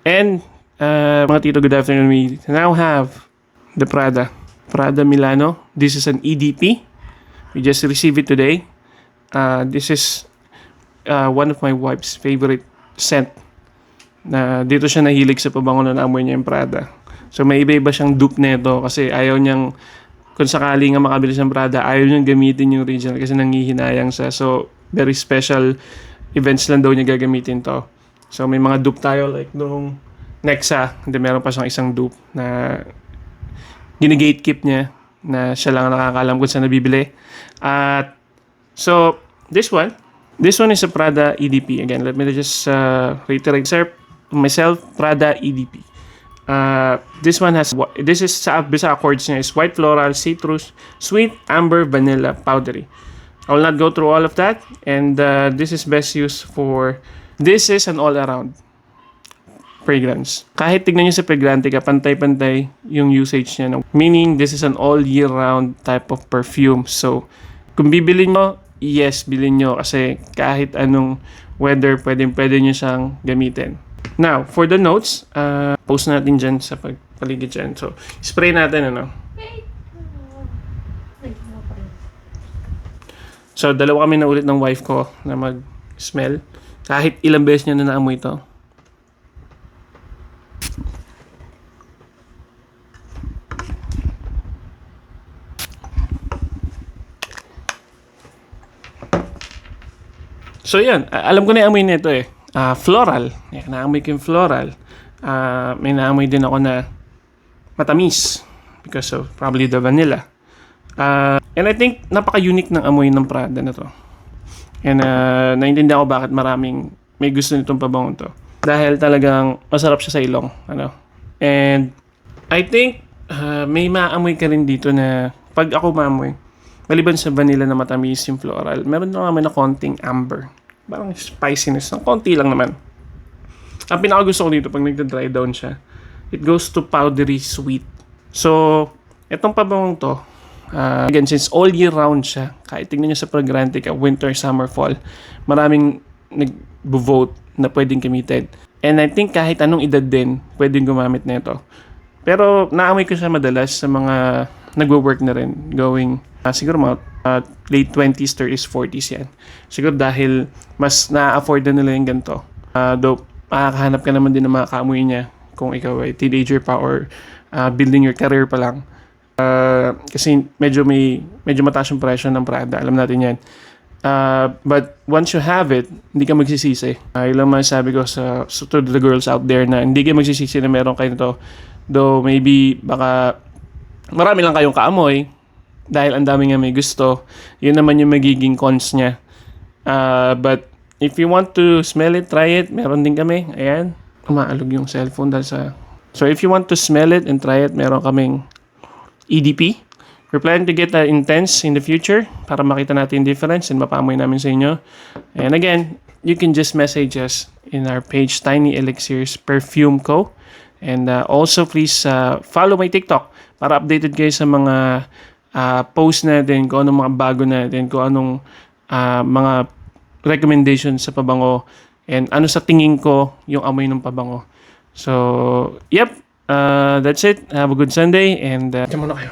And, mga tito, good afternoon. We now have the Prada Milano. This is an EDP. We just received it today. This is one of my wife's favorite scent. Na dito siya nahilig sa pabango na naamoy niya yung Prada. So may iba-iba siyang dupe nito kasi ayaw niyang, kung sakali nga makabili siyang Prada, ayaw niyang gamitin yung original kasi nanghihinayang siya. So very special events lang daw niya gagamitin to. So may mga dupe tayo like nung Nexa, hindi meron pa siyang isang dupe na gine-gatekeep niya na siya lang nakakalam kung saan nabibili. At so this one is a Prada EDP. Again, let me just reiterate, sir. Myself, Prada EDP. This one has, this is sa Bisa Accords niya is white floral, citrus, sweet, amber, vanilla, powdery. I will not go through all of that. And this is best used for, this is an all-around fragrance. Kahit tignan nyo sa fragrante ka, pantay-pantay yung usage niya. No? Meaning, this is an all-year-round type of perfume. So, kung bibili nyo, yes, bilhin nyo kasi kahit anong weather, pwede nyo siyang gamitin. Now, for the notes, post natin dyan sa paligid dyan. So, spray natin, ano? So, dalawa kami na ulit ng wife ko na mag-smell. Kahit ilang beses niya na naamoy ito. So, yan. Alam ko na yung amoy nito eh. Floral. Yan, naamoy ko yung floral. May naamoy din ako na matamis because of probably the vanilla. And I think napaka-unique ng amoy ng Prada na to. And naiintindihan ko bakit maraming may gusto nitong pabangong to. Dahil talagang masarap siya sa ilong. Ano? And I think may maamoy ka rin dito na pag ako maamoy, maliban sa vanilla na matamis yung floral, meron na naman na konting amber. Parang spiciness. Ang konti lang naman. Ang pinakagusto ko dito pag nagda-dry down siya, it goes to powdery sweet. So, etong pabangong to, again, since all year round siya, kahit tignan nyo sa fragrante ka, winter, summer, fall, maraming nag-vote na pwedeng gamitin. And I think kahit anong edad din, pwedeng gumamit na ito. Pero naamoy ko siya madalas sa mga nagwo-work na rin, going siguro mga late 20s, 30s, 40s yan. Siguro dahil mas na-afford na nila yung ganito. Though, makakahanap ka naman din ng mga kaamoy niya kung ikaw ay teenager pa or building your career pa lang. Kasi medyo mataas yung presyo ng Prada. Alam natin yan. But once you have it, hindi ka magsisisi. Yun lang masasabi ko to the girls out there na hindi ka magsisisi na meron kayo nito. Though maybe baka marami lang kayong kaamoy dahil ang dami nga may gusto. Yun naman yung magiging cons niya. But if you want to smell it, try it. Meron din kami. Ayan. Umaalog yung cellphone dahil sa... So if you want to smell it and try it, meron kaming EDP. We're planning to get intense in the future para makita natin yung difference and mapamoy namin sa inyo. And again, you can just message us in our page, Tiny Elixirs Perfume Co. And also please follow my TikTok para updated kayo sa mga post natin, kung anong mga bago natin, kung anong mga recommendations sa pabango, and ano sa tingin ko yung amoy ng pabango. So, yep. That's it. Have a good Sunday, and... Diyan muna kayo.